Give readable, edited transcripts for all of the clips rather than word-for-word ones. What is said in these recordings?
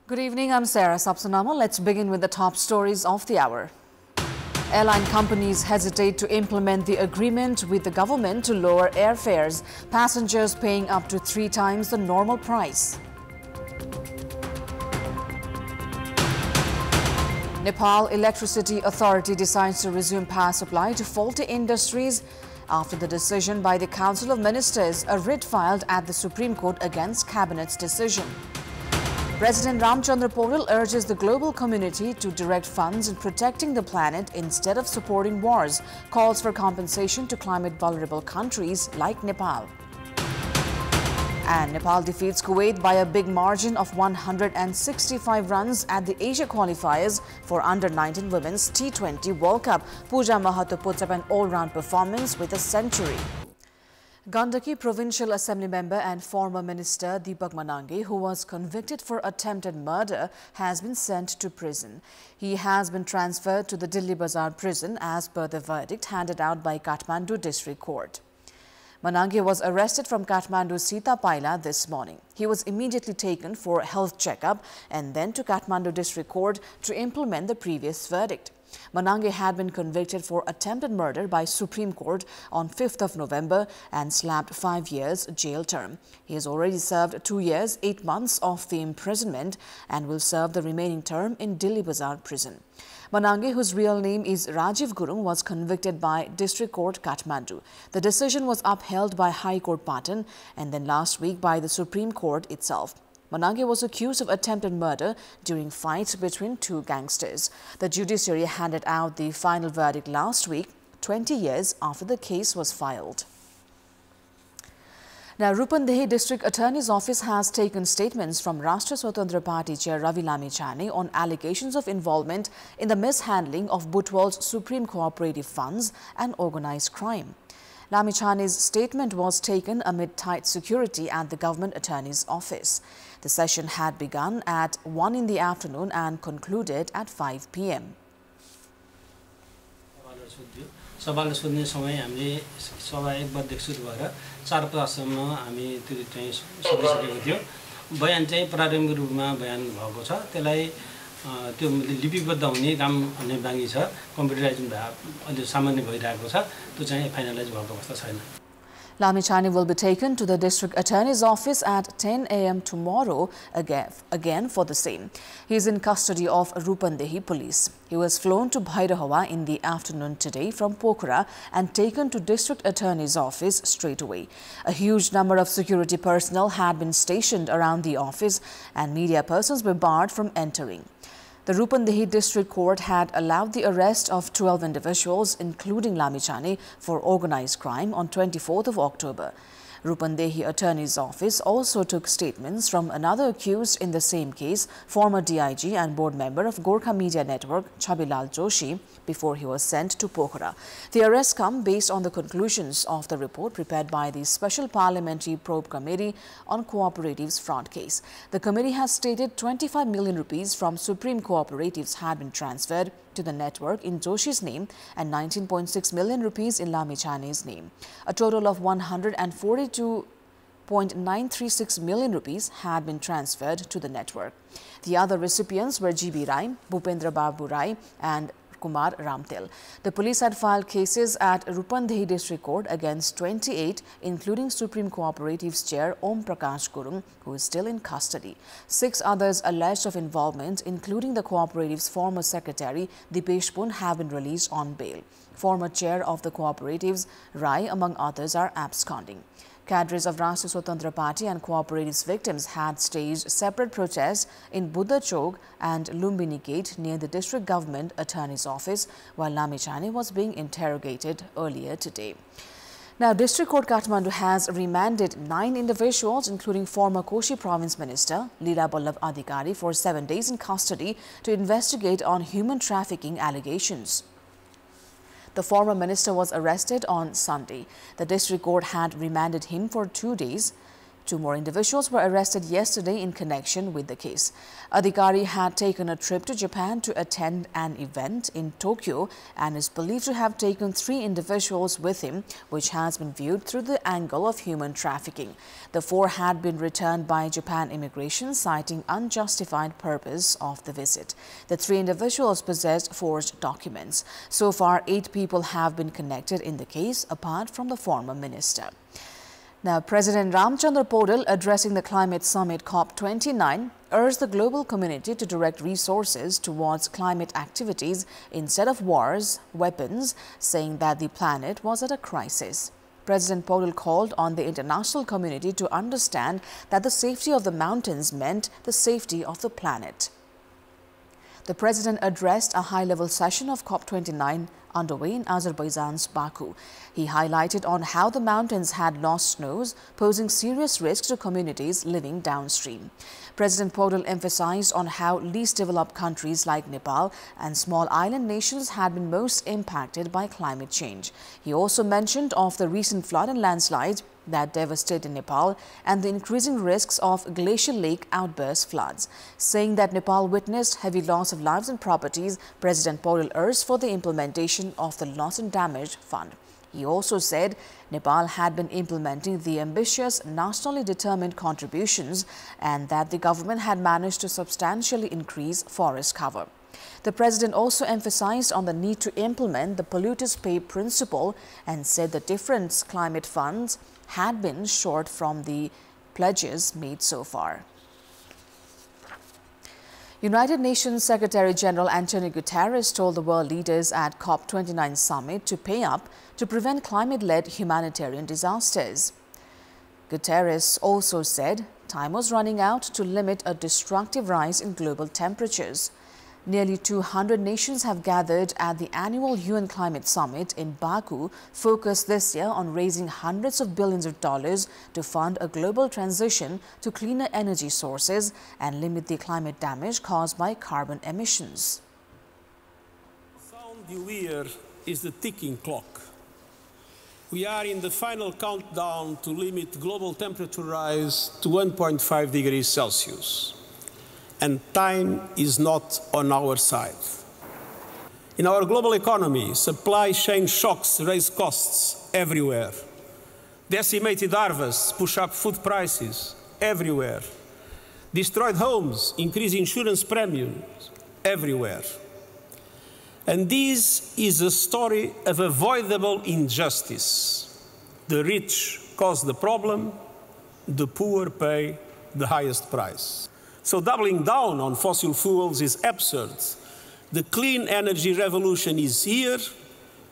Good evening, I'm Sarah Sapsanama. Let's begin with the top stories of the hour. Airline companies hesitate to implement the agreement with the government to lower airfares, passengers paying up to 3 times the normal price. Nepal Electricity Authority decides to resume power supply to faulty industries after the decision by the Council of Ministers, a writ filed at the Supreme Court against Cabinet's decision. President Ramchandra Paul urges the global community to direct funds in protecting the planet instead of supporting wars, calls for compensation to climate-vulnerable countries like Nepal. And Nepal defeats Kuwait by a big margin of 165 runs at the Asia qualifiers for Under-19 Women's T20 World Cup. Pooja Mahato puts up an all-round performance with a century. Gandaki Provincial Assembly member and former Minister Deepak Manangi, who was convicted for attempted murder, has been sent to prison. He has been transferred to the Delhi Bazaar prison as per the verdict handed out by Kathmandu District Court. Manangi was arrested from Kathmandu Sita Paila this morning. He was immediately taken for a health checkup and then to Kathmandu District Court to implement the previous verdict. Manangi had been convicted for attempted murder by Supreme Court on 5th of November and slapped 5 years jail term. He has already served 2 years, 8 months of the imprisonment and will serve the remaining term in Delhi Bazaar prison. Manangi, whose real name is Rajiv Gurung, was convicted by District Court Kathmandu. The decision was upheld by High Court Patan and then last week by the Supreme Court itself. Manangi was accused of attempted murder during fights between 2 gangsters. The judiciary handed out the final verdict last week, 20 years after the case was filed. Now, Rupandehi District Attorney's Office has taken statements from Rashtra Swatantra Party Chair Ravi Lamichhane on allegations of involvement in the mishandling of Butwal's Supreme Cooperative Funds and organized crime. Lamichhane's statement was taken amid tight security at the Government Attorney's Office. The session had begun at 1 in the afternoon and concluded at 5 p.m. सवाल सोध्ने समय हामीले सभा एक बजेदेखि सुरु भएर 4:50 सम्म हामी त्यो चाहिँ सकिसकेको थियो बयान चाहिँ प्रारम्भिक रूपमा बयान भएको छ त्यसलाई त्यो लिपिबद्ध हुने काम अन्य बाँकी छ कम्प्युटराइज अहिले सामान्य भइरहेको छ त्यो चाहिँ फाइनलाइज भएको अवस्था छैन Lamichhane will be taken to the District Attorney's Office at 10 a.m. tomorrow again for the same. He is in custody of Rupandehi Police. He was flown to Bhairahawa in the afternoon today from Pokhara and taken to District Attorney's Office straight away. A huge number of security personnel had been stationed around the office and media persons were barred from entering. The Rupandehi District Court had allowed the arrest of 12 individuals, including Lamichhane, for organized crime on 24th of October. Rupandehi Attorney's Office also took statements from another accused in the same case, former DIG and board member of Gorkha Media Network, Chabilal Joshi, before he was sent to Pokhara. The arrests come based on the conclusions of the report prepared by the Special Parliamentary Probe Committee on Cooperatives fraud case. The committee has stated 25 million rupees from Supreme Cooperatives had been transferred to the network in Joshi's name and 19.6 million rupees in Lamichhane's name. A total of 142.936 million rupees had been transferred to the network. The other recipients were GB Rai, Bhupendra Babu Rai and Kumar Ramtel. The police had filed cases at Rupandehi District Court against 28, including Supreme Cooperatives Chair Om Prakash Gurung, who is still in custody. 6 others alleged of involvement, including the cooperative's former secretary Dipesh Pun, have been released on bail. Former chair of the cooperatives, Rai, among others, are absconding. Cadres of Rashtra Swatantra Party and cooperatives victims had staged separate protests in Buddha Chowk and Lumbini Gate near the District Government Attorney's Office, while Lamichhane was being interrogated earlier today. Now, District Court Kathmandu has remanded 9 individuals, including former Koshi Province Minister Leela Ballabh Adhikari, for 7 days in custody to investigate on human trafficking allegations. The former minister was arrested on Sunday. The district court had remanded him for 2 days. 2 more individuals were arrested yesterday in connection with the case. Adhikari had taken a trip to Japan to attend an event in Tokyo and is believed to have taken 3 individuals with him, which has been viewed through the angle of human trafficking. The 4 had been returned by Japan immigration, citing unjustified purpose of the visit. The 3 individuals possessed forged documents. So far, 8 people have been connected in the case, apart from the former minister. Now, President Ramchandra Podal, addressing the Climate Summit COP29, urged the global community to direct resources towards climate activities instead of wars, weapons, saying that the planet was at a crisis. President Podal called on the international community to understand that the safety of the mountains meant the safety of the planet. The president addressed a high-level session of COP29 underway in Azerbaijan's Baku. He highlighted on how the mountains had lost snows, posing serious risks to communities living downstream. President Podal emphasized on how least developed countries like Nepal and small island nations had been most impacted by climate change. He also mentioned of the recent flood and landslide that devastated Nepal and the increasing risks of glacial lake outburst floods. Saying that Nepal witnessed heavy loss of lives and properties, President Podal urged for the implementation of the Loss and Damage Fund. He also said Nepal had been implementing the ambitious nationally determined contributions and that the government had managed to substantially increase forest cover. The president also emphasized on the need to implement the polluters pay principle and said the different climate funds had been short from the pledges made so far. United Nations Secretary-General Antonio Guterres told the world leaders at COP29 summit to pay up to prevent climate-led humanitarian disasters. Guterres also said time was running out to limit a destructive rise in global temperatures. Nearly 200 nations have gathered at the annual UN Climate Summit in Baku, focused this year on raising hundreds of billions of dollars to fund a global transition to cleaner energy sources and limit the climate damage caused by carbon emissions. The sound you hear is the ticking clock. We are in the final countdown to limit global temperature rise to 1.5 degrees Celsius. And time is not on our side. In our global economy, supply chain shocks raise costs everywhere. Decimated harvests push up food prices everywhere. Destroyed homes increase insurance premiums everywhere. And this is a story of avoidable injustice. The rich cause the problem, the poor pay the highest price. So doubling down on fossil fuels is absurd. The clean energy revolution is here.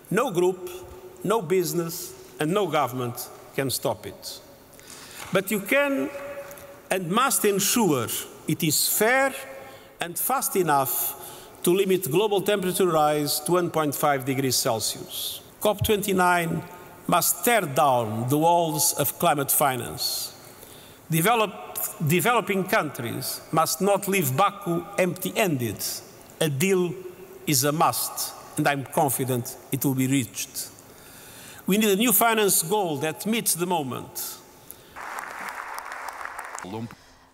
No group, no business, and no government can stop it. But you can and must ensure it is fair and fast enough to limit global temperature rise to 1.5 degrees Celsius. COP29 must tear down the walls of climate finance. Developing countries must not leave Baku empty-handed. A deal is a must, and I'm confident it will be reached. We need a new finance goal that meets the moment.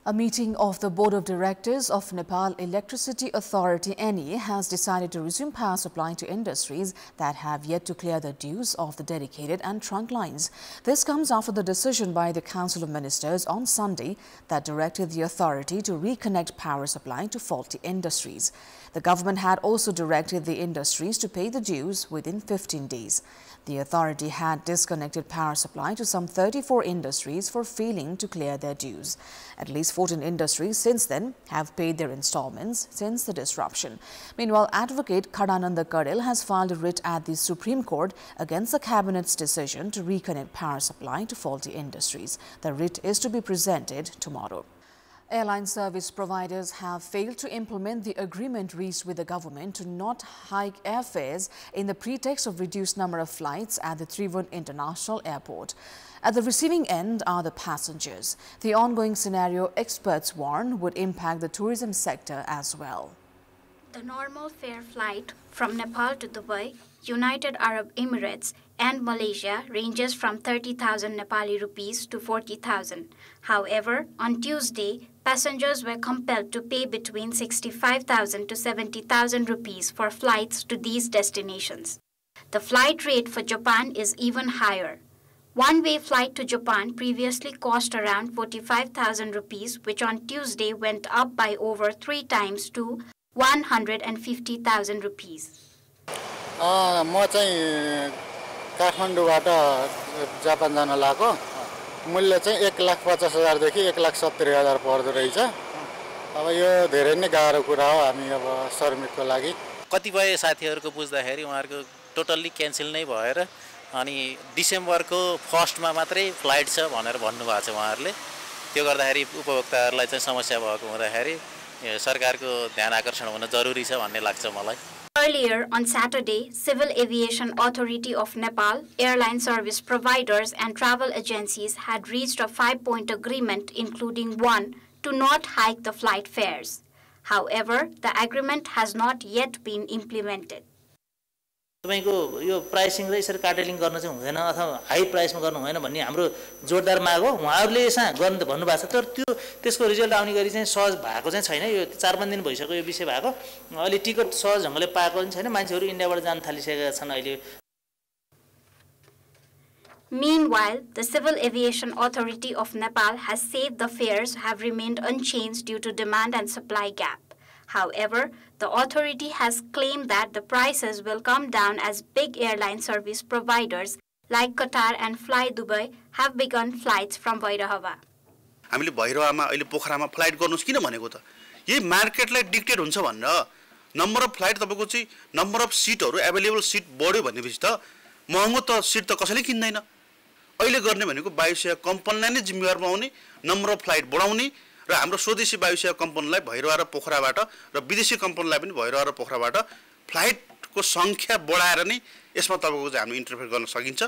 A meeting of the Board of Directors of Nepal Electricity Authority NE has decided to resume power supply to industries that have yet to clear the dues of the dedicated and trunk lines. This comes after the decision by the Council of Ministers on Sunday that directed the authority to reconnect power supply to faulty industries. The government had also directed the industries to pay the dues within 15 days. The authority had disconnected power supply to some 34 industries for failing to clear their dues. At least 14 industries since then have paid their installments since the disruption. Meanwhile, Advocate Khadananda Kadel has filed a writ at the Supreme Court against the Cabinet's decision to reconnect power supply to faulty industries. The writ is to be presented tomorrow. Airline service providers have failed to implement the agreement reached with the government to not hike airfares in the pretext of reduced number of flights at the Trivandrum International Airport. At the receiving end are the passengers. The ongoing scenario, experts warn, would impact the tourism sector as well. The normal fare flight from Nepal to Dubai, United Arab Emirates, and Malaysia ranges from 30,000 Nepali rupees to 40,000. However, on Tuesday, passengers were compelled to pay between 65,000 to 70,000 rupees for flights to these destinations. The flight rate for Japan is even higher. One-way flight to Japan previously cost around 45,000 rupees, which on Tuesday went up by over 3 times to 150,000 rupees. म चाहिँ काठमाडौँबाट Japan जान लागेको मूल्य चाहिँ 1,50,000 देखि 1,70,000 पर्दो रहेछ। अब यो धेरै नै गाह्रो कुरा हो हामी अब श्रमिकको लागि। कतिपय साथीहरुको बुझ्दाखेरि उहाँहरुको टोटल्ली क्यान्सल नै भएर अनि डिसेम्बरको फर्स्टमा मात्रै फ्लाइट छ भनेर भन्नुभएको छ उहाँहरुले। त्यो गर्दाखेरि उपभोक्ताहरुलाई चाहिँ समस्या भएको हुँदाखेरि सरकारको ध्यान आकर्षण हुन जरुरी छ भन्ने लाग्छ मलाई। Earlier on Saturday, Civil Aviation Authority of Nepal, airline service providers and travel agencies had reached a 5-point agreement, including one to not hike the flight fares. However, the agreement has not yet been implemented. तपाईको यो pricing र यसरी cartelling गर्न चाहिँ हुँदैन अथवा high प्राइसमा गर्नु हुँदैन भन्ने हाम्रो जोरदार माग हो। उहाँहरुले यसमा गर्न भन्नु भएको छ, तर त्यो त्यसको रिजल्ट आउने गरी चाहिँ सहज भएको चाहिँ छैन। यो 4-5 दिन भइसक्यो यो विषय भएको। अलि टिकट सहज ढंगले पाएको पनि छैन। मान्छेहरु इन्डियाबाट जान थालिसकेका छन् अहिले। Meanwhile, the Civil Aviation Authority of Nepal has said the fares have remained unchanged due to demand and supply gap. However, the authority has claimed that the prices will come down as big airline service providers like Qatar and Fly Dubai have begun flights from Vairahava. हामीले भैरवामा अहिले पोखरामा flight गर्नुस् किन भनेको त यही मार्केटलाई dictate हुन्छ भनेर नम्बर अफ फ्लाइट तपाईको चाहिँ नम्बर अफ सीटहरु अवेलेबल सीट बढ्यो भनेपछि त महँगो त सीट त कसैले किन्दैन। अहिले गर्ने भनेको वायुसेवा कम्पनीलाई नै जिम्मेवार बनाउने, नम्बर अफ फ्लाइट बढाउने र हाम्रो स्वदेशी वायुसेवा कम्पनीलाई भैरवा र पोखराबाट र विदेशी कम्पनीलाई पनि भैरवा र पोखराबाट फ्लाइटको संख्या बढाएर नै यसमा तपाईको चाहिँ हामी इन्टरफेयर गर्न सकिन्छ।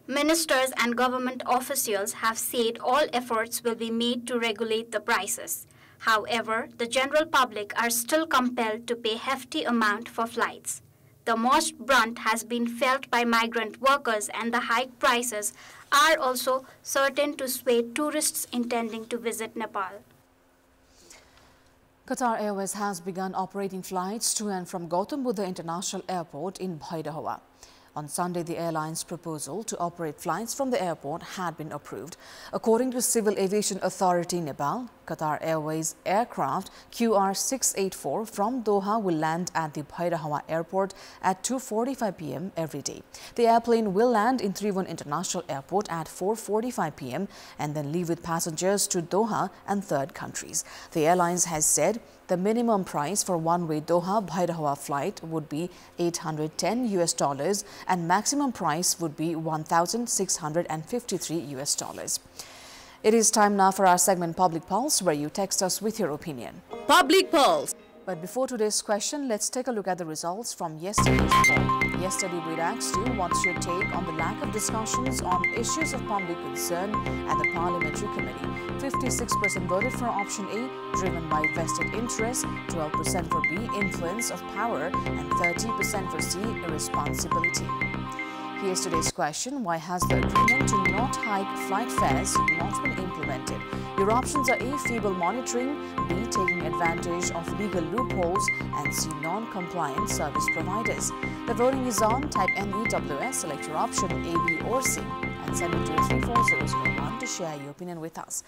Ministers and government officials have said all efforts will be made to regulate the prices. However, the general public are still compelled to pay hefty amount for flights. The most brunt has been felt by migrant workers, and the high prices are also certain to sway tourists intending to visit Nepal. Qatar Airways has begun operating flights to and from Gautam Buddha International Airport in Bhairawa. On Sunday, the airline's proposal to operate flights from the airport had been approved. According to Civil Aviation Authority Nepal, Qatar Airways aircraft QR684 from Doha will land at the Bhairawa airport at 2:45 p.m. every day. The airplane will land in Tribhuvan International Airport at 4:45 p.m. and then leave with passengers to Doha and third countries. The airlines has said the minimum price for one-way Doha-Bhairawa flight would be $810 and maximum price would be $1,653. It is time now for our segment Public Pulse, where you text us with your opinion. Public Pulse. But before today's question, let's take a look at the results from yesterday's poll. Yesterday, we asked you what's your take on the lack of discussions on issues of public concern at the Parliamentary Committee. 56% voted for option A, driven by vested interest, 12% for B, influence of power, and 30% for C, irresponsibility. Here's today's question. Why has the agreement to not hike flight fares not been implemented? Your options are A, feeble monitoring, B, taking advantage of legal loopholes, and C, non-compliant service providers. The voting is on. Type NEWS, select your option A, B or C, and send it to 34001 to share your opinion with us.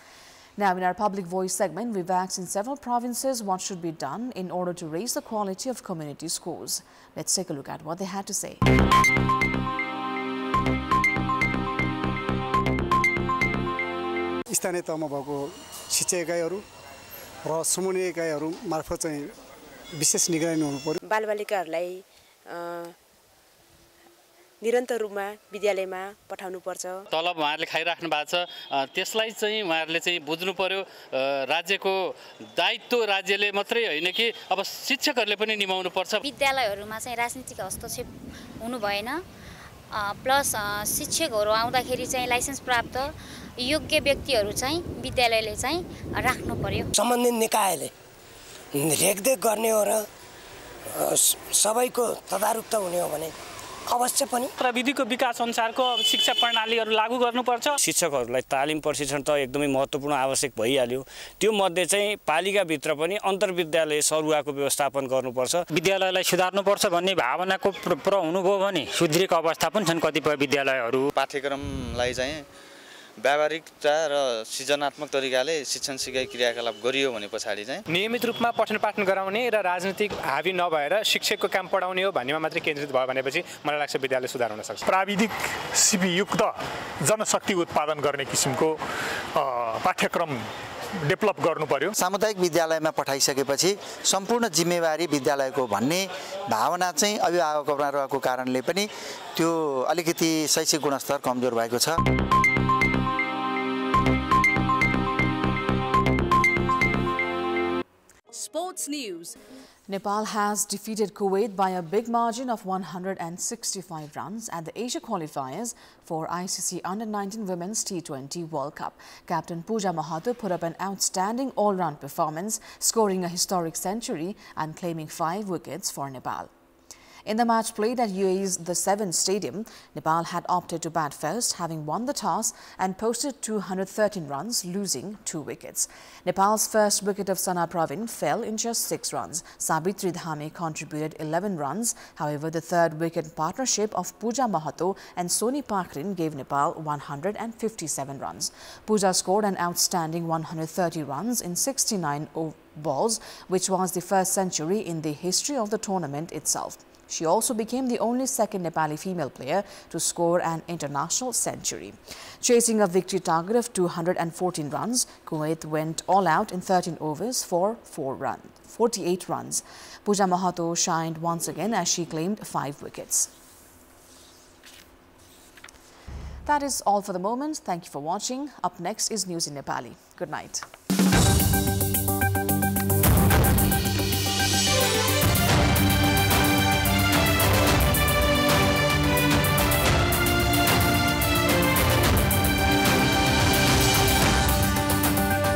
Now, in our Public Voice segment, we've asked in several provinces what should be done in order to raise the quality of community schools. Let's take a look at what they had to say. स्थानीय तहमा भएको शिक्षा इकाइहरू र समन्वय इकाइहरू मार्फत चाहिँ विशेष निगरानी हुनु पर्यो। बालबालिकाहरूलाई निरन्तर रूपमा विद्यालयमा पठाउनु पर्छ। तलब उहाँहरूले खाइराख्नु भएको छ, त्यसलाई चाहिँ उहाँहरूले चाहिँ बुझ्नु पर्यो। राज्यको दायित्व राज्यले मात्रै होइन कि अब शिक्षकहरूले पनि निभाउनु पर्छ। विद्यालयहरूमा चाहिँ राजनीतिक हस्तक्षेप हुनु भएन, प्लस शिक्षकहरू आउँदाखेरि चाहिँ लाइसेन्स प्राप्त योग्य व्यक्तिहरू चाहिँ विद्यालयले चाहिँ राख्नु पर्यो। सम्बन्धित निकायले रेखदेख गर्ने हो र सबैको तदारुकता हुने हो भने अवश्य पनि प्रविधिको विकास अनुसारको शिक्षा प्रणालीहरू लागू गर्नुपर्छ। शिक्षकहरूलाई तालिम प्रशिक्षण त एकदमै महत्त्वपूर्ण आवश्यक भइहाल्यो। त्यो मध्ये चाहिँ पालिकाभित्र पनि अन्तर्विद्यालय सरुवाको व्यवस्थापन गर्नुपर्छ। विद्यालयलाई सुधार्नुपर्छ भन्ने भावनाको पुरा हुनुभयो भने सुध्रिएको अवस्था पनि छन् कतिपय विद्यालयहरू। पाठ्यक्रमलाई चाहिँ व्यावहारिकता र सृजनात्मक तरिकाले शिक्षण सिकाइ क्रियाकलाप गरियो भने पछाडि चाहिँ नियमित रूपमा पठन पाठन गराउने र राजनीतिक हावी नभएर शिक्षकको काम पढाउने हो भन्नेमा मात्रै केन्द्रित भयो भनेपछि मलाई लाग्छ विद्यालय सुधार हुन सक्छ। प्राविधिक सिपीयुक्त जनशक्ति उत्पादन गर्ने किसिमको पाठ्यक्रम डेभलप गर्नु पर्यो। सामुदायिक विद्यालयमा पठाइसकेपछि सम्पूर्ण जिम्मेवारी विद्यालयको भन्ने भावना चाहिँ अभिभावकमा रहेको कारणले पनि त्यो अलिकति शैक्षिक गुणस्तर कमजोर भएको छ। Sports news. Nepal has defeated Kuwait by a big margin of 165 runs at the Asia qualifiers for ICC Under-19 Women's T20 World Cup. Captain Pooja Mahato put up an outstanding all-round performance, scoring a historic century and claiming 5 wickets for Nepal. In the match played at UAE's The Seven Stadium, Nepal had opted to bat first, having won the toss and posted 213 runs, losing 2 wickets. Nepal's first wicket of Sana Pravin fell in just 6 runs. Sabitri Dhame contributed 11 runs. However, the third wicket partnership of Pooja Mahato and Soni Pakrin gave Nepal 157 runs. Pooja scored an outstanding 130 runs in 69 balls, which was the first century in the history of the tournament itself. She also became the only second Nepali female player to score an international century. Chasing a victory target of 214 runs, Kuwait went all out in 13 overs for 48 runs. Pooja Mahato shined once again as she claimed 5 wickets. That is all for the moment. Thank you for watching. Up next is news in Nepali. Good night.